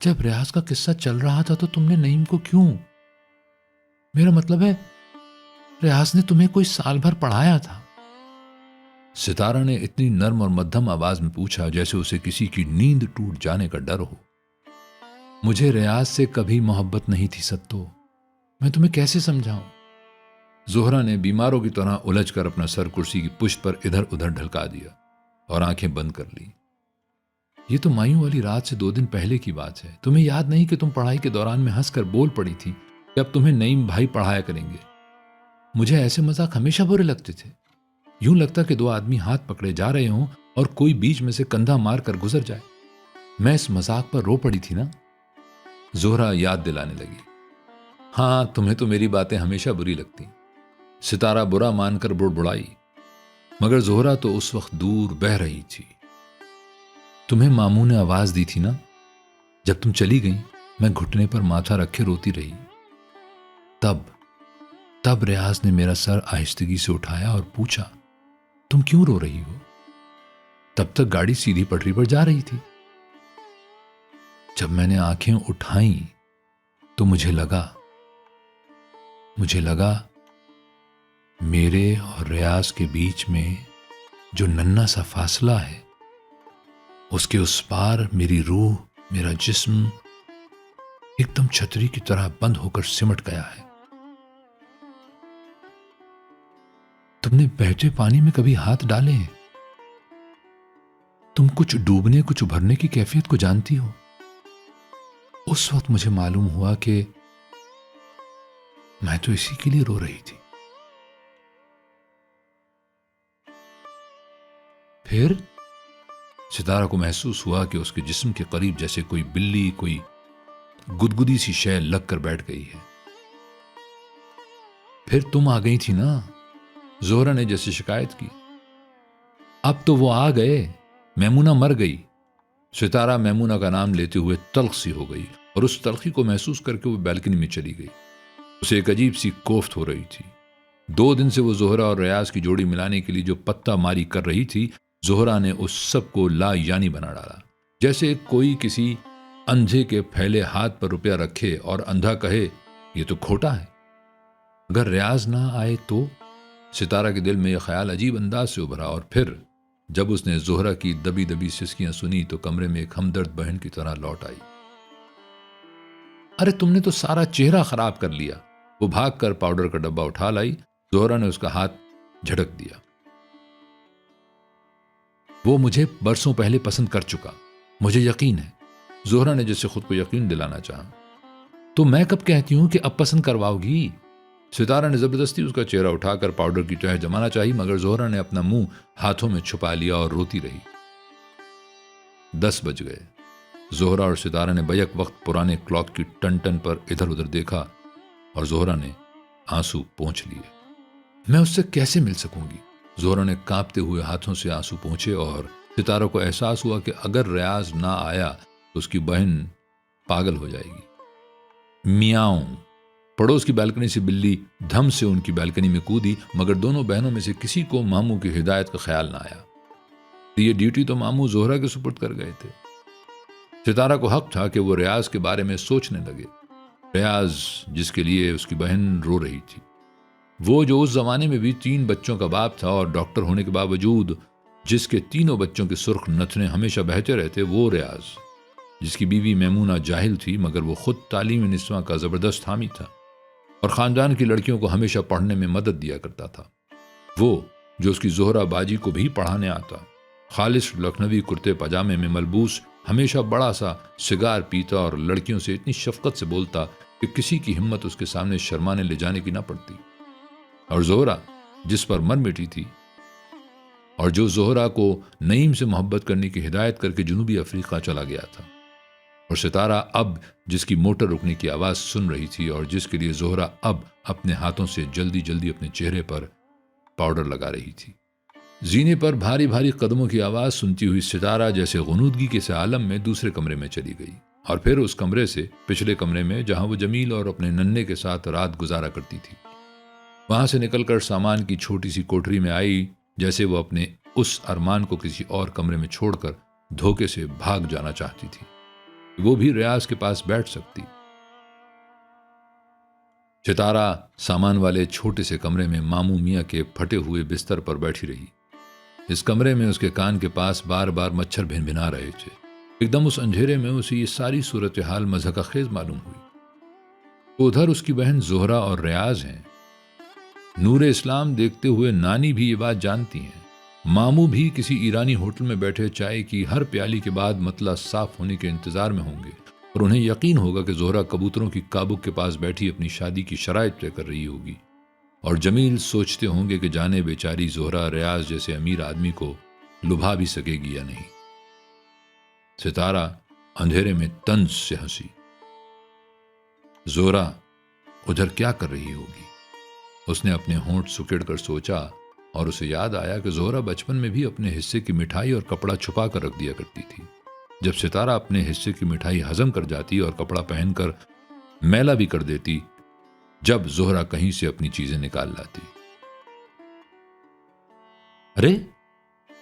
जब रियाज का किस्सा चल रहा था तो तुमने नईम को क्यों? मेरा मतलब है, रियाज ने तुम्हें कोई साल भर पढ़ाया था। सितारा ने इतनी नर्म और मध्यम आवाज में पूछा जैसे उसे किसी की नींद टूट जाने का डर हो। मुझे रियाज से कभी मोहब्बत नहीं थी सत्तो, मैं तुम्हें कैसे समझाऊं? जोहरा ने बीमारों की तरह उलझकर अपना सर कुर्सी की पुश्त पर इधर उधर ढलका दिया और आंखें बंद कर ली। ये तो मायूं वाली रात से 2 दिन पहले की बात है। तुम्हें याद नहीं कि तुम पढ़ाई के दौरान में हंसकर बोल पड़ी थी कि अब तुम्हें नईम भाई पढ़ाया करेंगे। मुझे ऐसे मजाक हमेशा बुरे लगते थे। यूं लगता कि 2 आदमी हाथ पकड़े जा रहे हों और कोई बीच में से कंधा मार कर गुजर जाए। मैं इस मजाक पर रो पड़ी थी ना। जोहरा याद दिलाने लगी। हाँ, तुम्हें तो मेरी बातें हमेशा बुरी लगती। सितारा बुरा मानकर बुड़बुड़ाई, मगर जोहरा तो उस वक्त दूर बह रही थी। तुम्हें मामू ने आवाज दी थी ना। जब तुम चली गई, मैं घुटने पर माथा रखे रोती रही। तब रियाज ने मेरा सर आहिस्तगी से उठाया और पूछा, तुम क्यों रो रही हो? तब तक गाड़ी सीधी पटरी पर जा रही थी। जब मैंने आंखें उठाई तो मुझे लगा मेरे और रियाज के बीच में जो नन्हा सा फासला है, उसके उस पार मेरी रूह, मेरा जिस्म एकदम छतरी की तरह बंद होकर सिमट गया है। तुमने बहते पानी में कभी हाथ डाले हैं? तुम कुछ डूबने कुछ उभरने की कैफियत को जानती हो। उस वक्त मुझे मालूम हुआ कि मैं तो इसी के लिए रो रही थी। फिर सितारा को महसूस हुआ कि उसके जिस्म के करीब जैसे कोई बिल्ली, कोई गुदगुदी सी शय लग कर बैठ गई है। फिर तुम आ गई थी ना, जोहरा ने जैसे शिकायत की। अब तो वो आ गए, मैमूना मर गई। सितारा मैमूना का नाम लेते हुए तल्ख सी हो गई और उस तल्खी को महसूस करके वो बैल्कनी में चली गई। उसे एक अजीब सी कोफ्त हो रही थी। 2 दिन से वो जोहरा और रियाज की जोड़ी मिलाने के लिए जो पत्ता मारी कर रही थी, जोहरा ने उस सब को ला यानी बना डाला। जैसे कोई किसी अंधे के फैले हाथ पर रुपया रखे और अंधा कहे ये तो खोटा है। अगर रियाज ना आए तो? सितारा के दिल में यह ख्याल अजीब अंदाज से उभरा और फिर जब उसने जोहरा की दबी दबी सिसकियां सुनी तो कमरे में एक हमदर्द बहन की तरह लौट आई। अरे तुमने तो सारा चेहरा खराब कर लिया। वो भागकर पाउडर का डब्बा उठा लाई। जोहरा ने उसका हाथ झटक दिया। वो मुझे बरसों पहले पसंद कर चुका, मुझे यकीन है। जोहरा ने जैसे खुद को यकीन दिलाना चाहा। तो मैं कब कहती हूं कि अब पसंद करवाओगी? सितारा ने जबरदस्ती उसका चेहरा उठाकर पाउडर की तह जमाना चाही, मगर जोहरा ने अपना मुंह हाथों में छुपा लिया और रोती रही। 10 बज गए। जोहरा और सितारा ने बैक वक्त पुराने क्लॉक की टन टन पर इधर उधर देखा और जोहरा ने आंसू पोंछ लिए। मैं उससे कैसे मिल सकूंगी? जोहरा ने कांपते हुए हाथों से आंसू पोंछे और सितारा को एहसास हुआ कि अगर रियाज ना आया तो उसकी बहन पागल हो जाएगी। मियाऊं। पड़ोस की बालकनी से बिल्ली धम से उनकी बालकनी में कूदी, मगर दोनों बहनों में से किसी को मामू की हिदायत का ख्याल ना आया। ये ड्यूटी तो मामू जोहरा के सुपुर्द कर गए थे। सितारा को हक था कि वो रियाज के बारे में सोचने लगे। रियाज जिसके लिए उसकी बहन रो रही थी, वो जो उस जमाने में भी 3 बच्चों का बाप था और डॉक्टर होने के बावजूद जिसके तीनों बच्चों के सुर्ख नथने हमेशा बहते रहते, वो रियाज जिसकी बीवी मैमूना जाहिल थी मगर वो खुद तालीम निस्वां का जबरदस्त हामी था और खानदान की लड़कियों को हमेशा पढ़ने में मदद दिया करता था। वो जो उसकी जोहरा बाजी को भी पढ़ाने आता, खालिश लखनवी कुर्ते पजामे में मलबूस, हमेशा बड़ा सा सिगार पीता और लड़कियों से इतनी शफकत से बोलता कि किसी की हिम्मत उसके सामने शर्माने ले जाने की ना पड़ती। और जोहरा जिस पर मर मिटी थी और जो जोहरा को नईम से मोहब्बत करने की हिदायत करके जनूबी अफ्रीका चला गया था। और सितारा अब जिसकी मोटर रुकने की आवाज सुन रही थी और जिसके लिए जोहरा अब अपने हाथों से जल्दी जल्दी अपने चेहरे पर पाउडर लगा रही थी। जीने पर भारी भारी कदमों की आवाज सुनती हुई सितारा जैसे गुनूदगी के से आलम में दूसरे कमरे में चली गई और फिर उस कमरे से पिछले कमरे में जहां वो जमील और अपने नन्हे के साथ रात गुजारा करती थी, वहां से निकलकर सामान की छोटी सी कोठरी में आई, जैसे वो अपने उस अरमान को किसी और कमरे में छोड़कर धोखे से भाग जाना चाहती थी। वो भी रियाज के पास बैठ सकती। सितारा सामान वाले छोटे से कमरे में मामू मियां के फटे हुए बिस्तर पर बैठी रही। इस कमरे में उसके कान के पास बार बार मच्छर भिनभिना रहे थे। एकदम उस अंधेरे में उसे ये सारी सूरत हाल मज़हक़खेज़ मालूम हुई। तो उधर उसकी बहन जोहरा और रियाज हैं। नूर इस्लाम देखते हुए नानी भी ये बात जानती हैं। मामू भी किसी ईरानी होटल में बैठे चाय की हर प्याली के बाद मतला साफ होने के इंतजार में होंगे और उन्हें यकीन होगा कि जोहरा कबूतरों की काबुक के पास बैठी अपनी शादी की शराइत तय कर रही होगी और जमील सोचते होंगे कि जाने बेचारी जोहरा रियाज जैसे अमीर आदमी को लुभा भी सकेगी या नहीं। सितारा अंधेरे में तंज से हंसी। जोहरा उधर क्या कर रही होगी? उसने अपने होंठ सुकेड़ कर सोचा और उसे याद आया कि जोहरा बचपन में भी अपने हिस्से की मिठाई और कपड़ा छुपा कर रख दिया करती थी। जब सितारा अपने हिस्से की मिठाई हजम कर जाती और कपड़ा पहनकर मैला भी कर देती, जब जोहरा कहीं से अपनी चीजें निकाल लाती। अरे,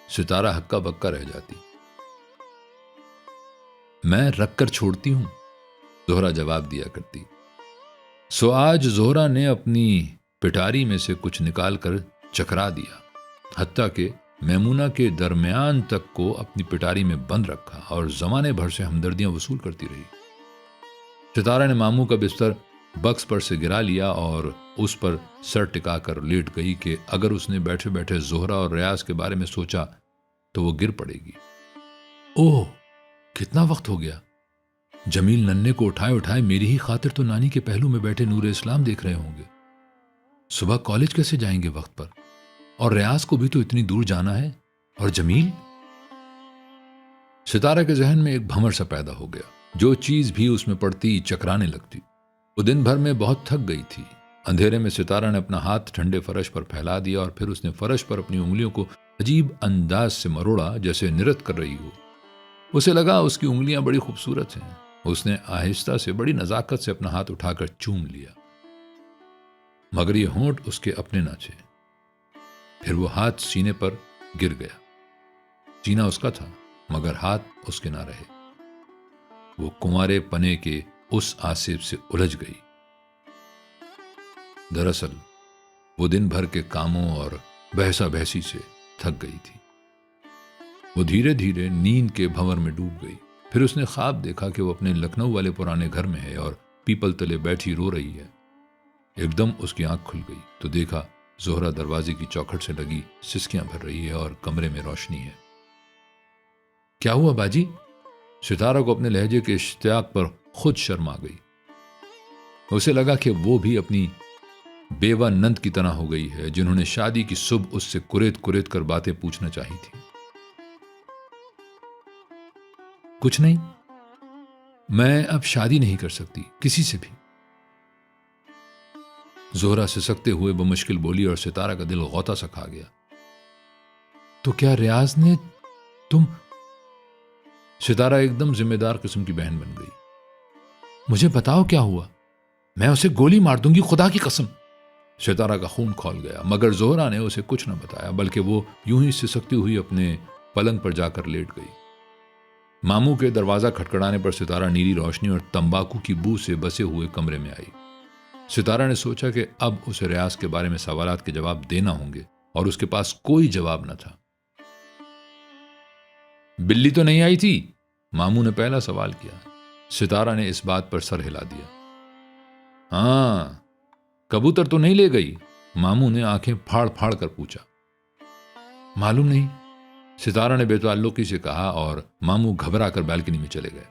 सितारा हक्का बक्का रह जाती। मैं रख कर छोड़ती हूं, जोहरा जवाब दिया करती। सो आज जोहरा ने अपनी पिटारी में से कुछ निकालकर चकरा दिया, हत्ता के मैमूना के दरमियान तक को अपनी पिटारी में बंद रखा और जमाने भर से हमदर्दियां वसूल करती रही। सितारा ने मामू का बिस्तर बक्स पर से गिरा लिया और उस पर सर टिकाकर लेट गई कि अगर उसने बैठे बैठे जोहरा और रियाज के बारे में सोचा तो वो गिर पड़ेगी। ओह, कितना वक्त हो गया। जमील नन्हे को उठाए उठाए मेरी ही खातिर तो नानी के पहलू में बैठे नूरे इस्लाम देख रहे होंगे। सुबह कॉलेज कैसे जाएंगे वक्त पर, और रियाज को भी तो इतनी दूर जाना है। और जमील। सितारा के जहन में एक भंवर सा पैदा हो गया। जो चीज भी उसमें पड़ती चकराने लगती। वो दिन भर में बहुत थक गई थी। अंधेरे में सितारा ने अपना हाथ ठंडे फर्श पर फैला दिया और फिर उसने फर्श पर अपनी उंगलियों को अजीब अंदाज से मरोड़ा, जैसे नृत्य कर रही हो। उसे लगा उसकी उंगलियां बड़ी खूबसूरत हैं। उसने आहिस्ता से बड़ी नजाकत से अपना हाथ उठाकर चूम लिया, मगर ये होंठ उसके अपने न थे। फिर वो हाथ सीने पर गिर गया। सीना उसका था मगर हाथ उसके ना रहे। वो कुंवारे पने के उस आसेब से उलझ गई। दरअसल वो दिन भर के कामों और बहसा बहसी से थक गई थी। वो धीरे धीरे नींद के भंवर में डूब गई। फिर उसने ख्वाब देखा कि वो अपने लखनऊ वाले पुराने घर में है और पीपल तले बैठी रो रही है। एकदम उसकी आंख खुल गई तो देखा जोहरा दरवाजे की चौखट से लगी सिसकियां भर रही है और कमरे में रोशनी है। क्या हुआ बाजी? सितारा को अपने लहजे के इश्तियाक पर खुद शर्म आ गई। उसे लगा कि वो भी अपनी बेवा नंद की तरह हो गई है, जिन्होंने शादी की सुबह उससे कुरेद कुरेद कर बातें पूछना चाही थी। कुछ नहीं, मैं अब शादी नहीं कर सकती किसी से भी। जोहरा सिसकते हुए बमुश्किल बोली और सितारा का दिल गौता सा खा गया। तो क्या रियाज ने तुम? सितारा एकदम जिम्मेदार किस्म की बहन बन गई। मुझे बताओ क्या हुआ, मैं उसे गोली मार दूंगी, खुदा की कसम। सितारा का खून खौल गया, मगर जोहरा ने उसे कुछ न बताया, बल्कि वो यूं ही सिसकती हुई अपने पलंग पर जाकर लेट गई। मामू के दरवाजा खटखड़ाने पर सितारा नीली रोशनी और तंबाकू की बू से बसे हुए कमरे में आई। सितारा ने सोचा कि अब उसे रियाज के बारे में सवालात के जवाब देना होंगे, और उसके पास कोई जवाब न था। बिल्ली तो नहीं आई थी? मामू ने पहला सवाल किया। सितारा ने इस बात पर सर हिला दिया। हाँ, कबूतर तो नहीं ले गई? मामू ने आंखें फाड़ फाड़ कर पूछा। मालूम नहीं, सितारा ने बेताल्लुकी से कहा और मामू घबरा कर बालकनी में चले गए।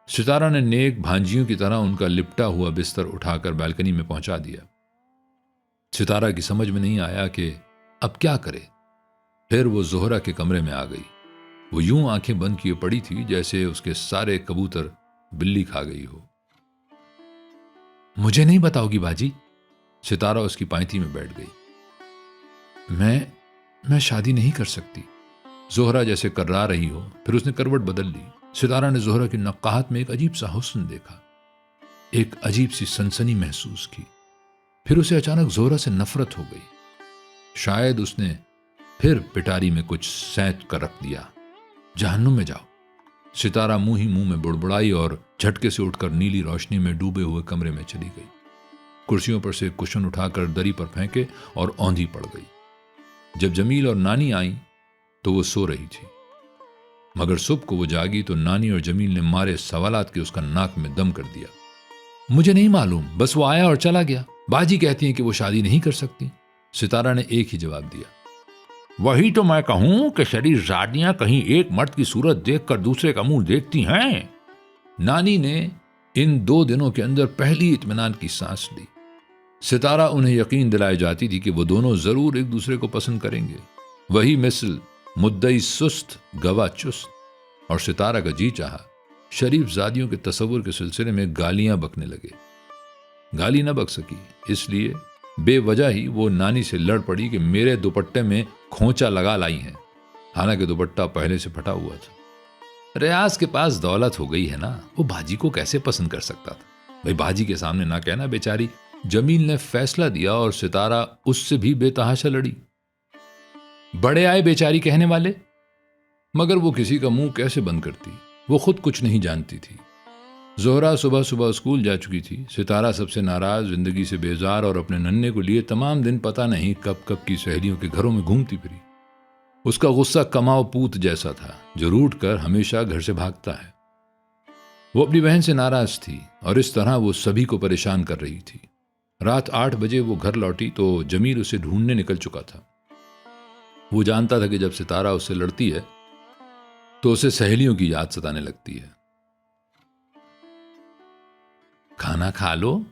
सितारा ने नेक भांजियों की तरह उनका लिपटा हुआ बिस्तर उठाकर बालकनी में पहुंचा दिया। सितारा की समझ में नहीं आया कि अब क्या करे। फिर वो जोहरा के कमरे में आ गई। वो यूं आंखें बंद किए पड़ी थी जैसे उसके सारे कबूतर बिल्ली खा गई हो। मुझे नहीं बताओगी बाजी? सितारा उसकी पायती में बैठ गई। मैं शादी नहीं कर सकती। जोहरा जैसे कर्रा रही हो। फिर उसने करवट बदल ली। सितारा ने जोहरा की नक्काहत में एक अजीब सा हुस्न देखा, एक अजीब सी सनसनी महसूस की। फिर उसे अचानक जोहरा से नफरत हो गई। शायद उसने फिर पिटारी में कुछ सैंत कर रख दिया। जहन्नुम में जाओ। सितारा मुंह ही मुंह में बुड़बुड़ाई और झटके से उठकर नीली रोशनी में डूबे हुए कमरे में चली गई। कुर्सियों पर से कुशन उठाकर दरी पर फेंके और औंधी पड़ गई। जब जमील और नानी आई तो वो सो रही थी, मगर सुबह को वो जागी तो नानी और जमील ने मारे सवालात के उसका नाक में दम कर दिया। मुझे नहीं मालूम, बस वो आया और चला गया। बाजी कहती हैं कि वो शादी नहीं कर सकती। सितारा ने एक ही जवाब दिया। वही तो मैं कहूं कि शरीर जादियां कहीं एक मर्द की सूरत देखकर दूसरे का मुंह देखती हैं। नानी ने इन 2 दिनों के अंदर पहली इत्मीनान की सांस ली। सितारा उन्हें यकीन दिलाई जाती थी कि वो दोनों जरूर एक दूसरे को पसंद करेंगे। वही मिसल मुद्दई सुस्त गवा चुस्त। और सितारा का जी चाहा शरीफ जादियों के तस्वुर के सिलसिले में गालियां बकने लगे। गाली न बक सकी, इसलिए बेवजह ही वो नानी से लड़ पड़ी कि मेरे दुपट्टे में खोंचा लगा लाई है। हालांकि दुपट्टा पहले से फटा हुआ था। रियाज के पास दौलत हो गई है ना, वो बाजी को कैसे पसंद कर सकता था? भाई बाजी के सामने ना कहना बेचारी। जमील ने फैसला दिया और सितारा उससे भी बेतहाशा लड़ी। बड़े आए बेचारी कहने वाले, मगर वो किसी का मुंह कैसे बंद करती? वो खुद कुछ नहीं जानती थी। जोहरा सुबह सुबह स्कूल जा चुकी थी। सितारा सबसे नाराज, जिंदगी से बेजार और अपने नन्हे को लिए तमाम दिन पता नहीं कब कब की सहेलियों के घरों में घूमती फिरी। उसका गुस्सा कमाओ पूत जैसा था जो रूठ कर हमेशा घर से भागता है। वो अपनी बहन से नाराज थी और इस तरह वो सभी को परेशान कर रही थी। रात 8 बजे वो घर लौटी तो जमील उसे ढूंढने निकल चुका था। वो जानता था कि जब सितारा उससे लड़ती है तो उसे सहेलियों की याद सताने लगती है। खाना खा लो,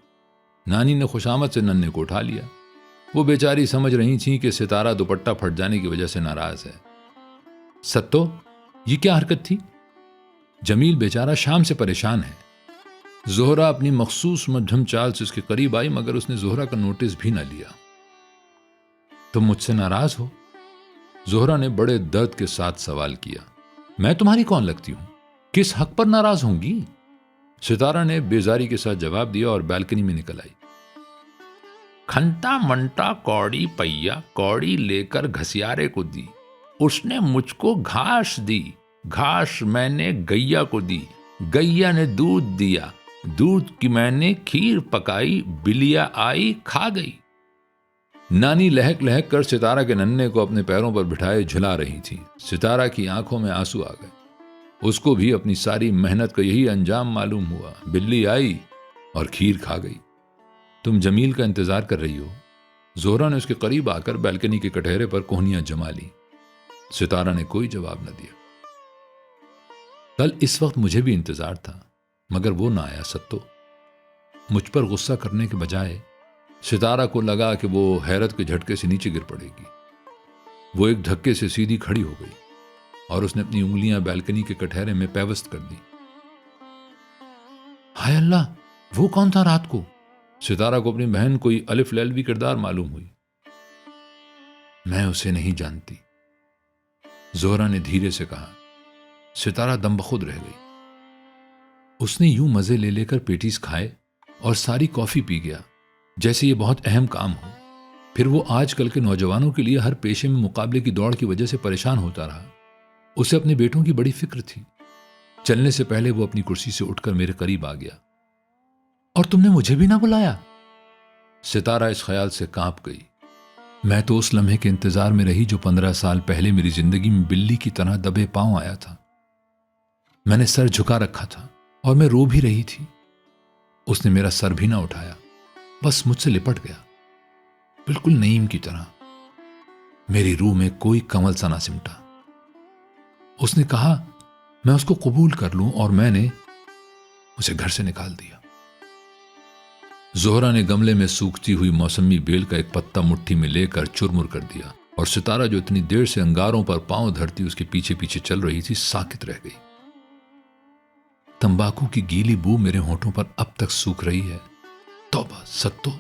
नानी ने खुशामद से नन्हे को उठा लिया। वो बेचारी समझ रही थी कि सितारा दुपट्टा फट जाने की वजह से नाराज है। सत्तो, ये क्या हरकत थी? जमील बेचारा शाम से परेशान है। जोहरा अपनी मखसूस मध्यम चाल से उसके करीब आई, मगर उसने जोहरा का नोटिस भी न लिया। तुम मुझसे नाराज हो? जोहरा ने बड़े दर्द के साथ सवाल किया। मैं तुम्हारी कौन लगती हूं? किस हक पर नाराज होंगी? सितारा ने बेजारी के साथ जवाब दिया और बालकनी में निकल आई। खंता मंटा कौड़ी पैया कौड़ी लेकर घसियारे को दी, उसने मुझको घास दी, घास मैंने गैया को दी, गैया ने दूध दिया, दूध की मैंने खीर पकाई, बिलिया आई खा गई। नानी लहक लहक कर सितारा के नन्हे को अपने पैरों पर बिठाए झुला रही थी। सितारा की आंखों में आंसू आ गए। उसको भी अपनी सारी मेहनत का यही अंजाम मालूम हुआ। बिल्ली आई और खीर खा गई। तुम जमील का इंतजार कर रही हो? जोहरा ने उसके करीब आकर बालकनी के कटहरे पर कोहनियां जमा ली। सितारा ने कोई जवाब न दिया। कल इस वक्त मुझे भी इंतजार था, मगर वो ना आया। सत्तो, मुझ पर गुस्सा करने के बजाय सितारा को लगा कि वो हैरत के झटके से नीचे गिर पड़ेगी। वो एक धक्के से सीधी खड़ी हो गई और उसने अपनी उंगलियां बालकनी के कटहरे में पैवस्त कर दी। हाय अल्लाह, वो कौन था रात को? सितारा को अपनी बहन कोई अलिफ लैलवी किरदार मालूम हुई। मैं उसे नहीं जानती, जोहरा ने धीरे से कहा। सितारा दमबखुद रह गई। उसने यूं मजे ले लेकर पेटीज खाए और सारी कॉफी पी गया जैसे ये बहुत अहम काम हो। फिर वो आजकल के नौजवानों के लिए हर पेशे में मुकाबले की दौड़ की वजह से परेशान होता रहा। उसे अपने बेटों की बड़ी फिक्र थी। चलने से पहले वो अपनी कुर्सी से उठकर मेरे करीब आ गया। और तुमने मुझे भी ना बुलाया? सितारा इस ख्याल से कांप गई। मैं तो उस लम्हे के इंतजार में रही जो 15 साल पहले मेरी जिंदगी में बिल्ली की तरह दबे पांव आया था। मैंने सर झुका रखा था और मैं रो भी रही थी। उसने मेरा सर भी ना उठाया, बस मुझसे लिपट गया, बिल्कुल नईम की तरह। मेरी रूह में कोई कमल सा ना सिमटा। उसने कहा मैं उसको कबूल कर लूं और मैंने उसे घर से निकाल दिया। जोहरा ने गमले में सूखती हुई मौसमी बेल का एक पत्ता मुट्ठी में लेकर चुरमुर कर दिया और सितारा जो इतनी देर से अंगारों पर पांव धरती उसके पीछे पीछे चल रही थी, साकित रह गई। तंबाकू की गीली बू मेरे होठों पर अब तक सूख रही है। तौबा, सत्तो।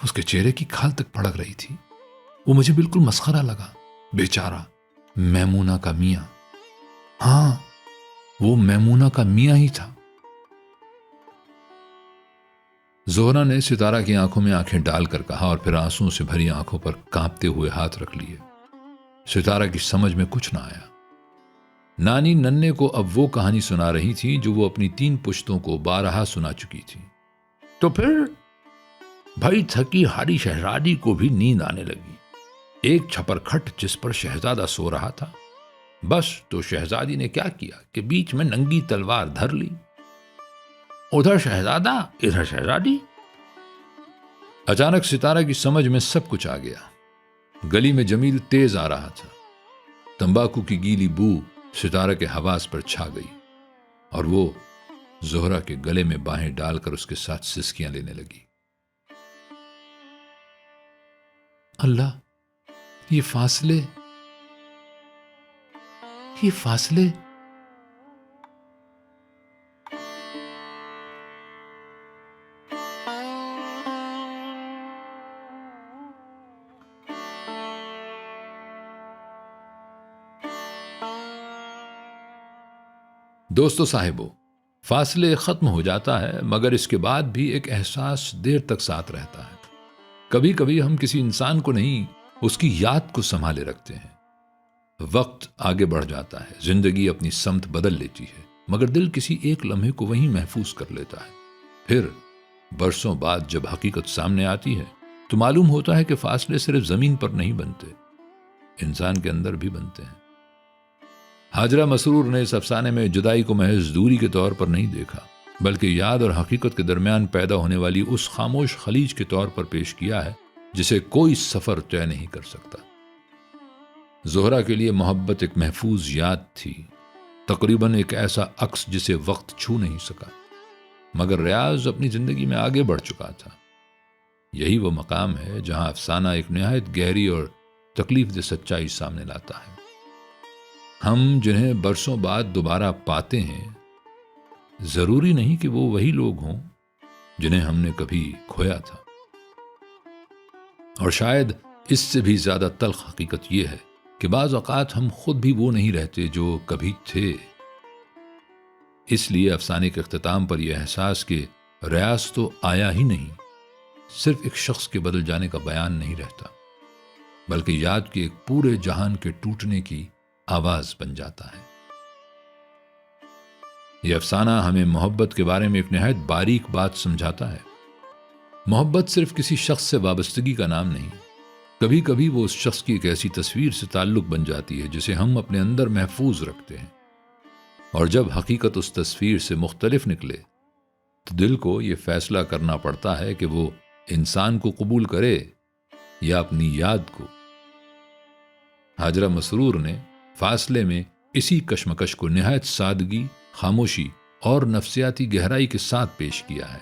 उसके चेहरे की खाल तक फड़क रही थी। वो मुझे बिल्कुल मस्खरा लगा। बेचारा मैमूना का मियां। हां, वो मैमूना का मियां ही था। जोहरा ने सितारा की आंखों में आंखें डालकर कहा और फिर आंसुओं से भरी आंखों पर कांपते हुए हाथ रख लिए। सितारा की समझ में कुछ ना आया। नानी नन्हे को अब वो कहानी सुना रही थी जो वो अपनी 3 पुश्तों को बारहा सुना चुकी थी। तो फिर भाई थकी हारी शहजादी को भी नींद आने लगी। एक छपरखट जिस पर शहजादा सो रहा था। बस तो शहजादी ने क्या किया कि बीच में नंगी तलवार धर ली। उधर शहजादा, इधर शहजादी। अचानक सितारा की समझ में सब कुछ आ गया। गली में जमील तेज आ रहा था। तंबाकू की गीली बू सितारा के हवास पर छा गई और वो जोहरा के गले में बाहें डालकर उसके साथ सिसकियां लेने लगी। अल्लाह, ये फासले। दोस्तों साहिबों, फासले खत्म हो जाता है, मगर इसके बाद भी एक एहसास देर तक साथ रहता है। कभी कभी हम किसी इंसान को नहीं, उसकी याद को संभाले रखते हैं। वक्त आगे बढ़ जाता है, जिंदगी अपनी समत बदल लेती है, मगर दिल किसी एक लम्हे को वहीं महफूज कर लेता है। फिर बरसों बाद जब हकीकत सामने आती है तो मालूम होता है कि फासले सिर्फ जमीन पर नहीं बनते, इंसान के अंदर भी बनते हैं। हाजरा मसरूर ने इस अफसाने में जुदाई को महज दूरी के तौर पर नहीं देखा, बल्कि याद और हकीकत के दरमियान पैदा होने वाली उस खामोश खलीज के तौर पर पेश किया है जिसे कोई सफर तय नहीं कर सकता। ज़ोहरा के लिए मोहब्बत एक महफूज याद थी, तकरीबन एक ऐसा अक्स जिसे वक्त छू नहीं सका, मगर रियाज अपनी जिंदगी में आगे बढ़ चुका था। यही वो मकाम है जहां अफसाना एक निहायत गहरी और तकलीफ दे सच्चाई सामने लाता है। हम जिन्हें बरसों बाद दोबारा पाते हैं, जरूरी नहीं कि वो वही लोग हों जिन्हें हमने कभी खोया था। और शायद इससे भी ज्यादा तल्ख हकीकत यह है कि बाज़ औक़ात हम खुद भी वो नहीं रहते जो कभी थे। इसलिए अफसाने के इख्तिताम पर यह एहसास कि रियाज तो आया ही नहीं, सिर्फ एक शख्स के बदल जाने का बयान नहीं रहता, बल्कि याद के एक पूरे जहान के टूटने की आवाज बन जाता है। यह अफसाना हमें मोहब्बत के बारे में एक निहायत बारीक बात समझाता है। मोहब्बत सिर्फ किसी शख्स से वाबस्तगी का नाम नहीं, कभी कभी वो उस शख्स की एक ऐसी तस्वीर से ताल्लुक बन जाती है जिसे हम अपने अंदर महफूज रखते हैं। और जब हकीकत उस तस्वीर से मुख्तलिफ निकले तो दिल को यह फैसला करना पड़ता है कि वो इंसान को कबूल करे या अपनी याद को। हाजरा मसरूर ने फासले में इसी कशमकश को निहायत सादगी, खामोशी और नफ्सियाती गहराई के साथ पेश किया है।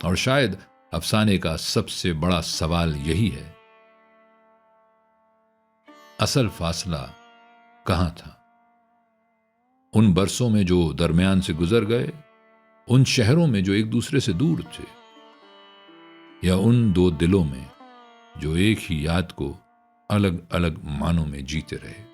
और शायद अफसाने का सबसे बड़ा सवाल यही है, असल फासला कहां था? उन बरसों में जो दरमियान से गुजर गए, उन शहरों में जो एक दूसरे से दूर थे, या उन दो दिलों में जो एक ही याद को अलग अलग मानों में जीते रहे।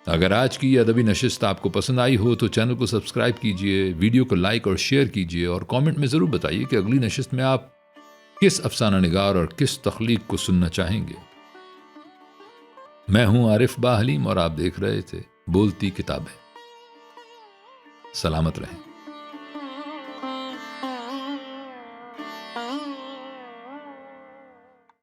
अगर आज की अदबी नशिस्त आपको पसंद आई हो तो चैनल को सब्सक्राइब कीजिए, वीडियो को लाइक और शेयर कीजिए और कमेंट में जरूर बताइए कि अगली नशिस्त में आप किस अफसाना निगार और किस तख्लीक को सुनना चाहेंगे। मैं हूं आरिफ बा हलीम और आप देख रहे थे बोलती किताबें। सलामत रहें।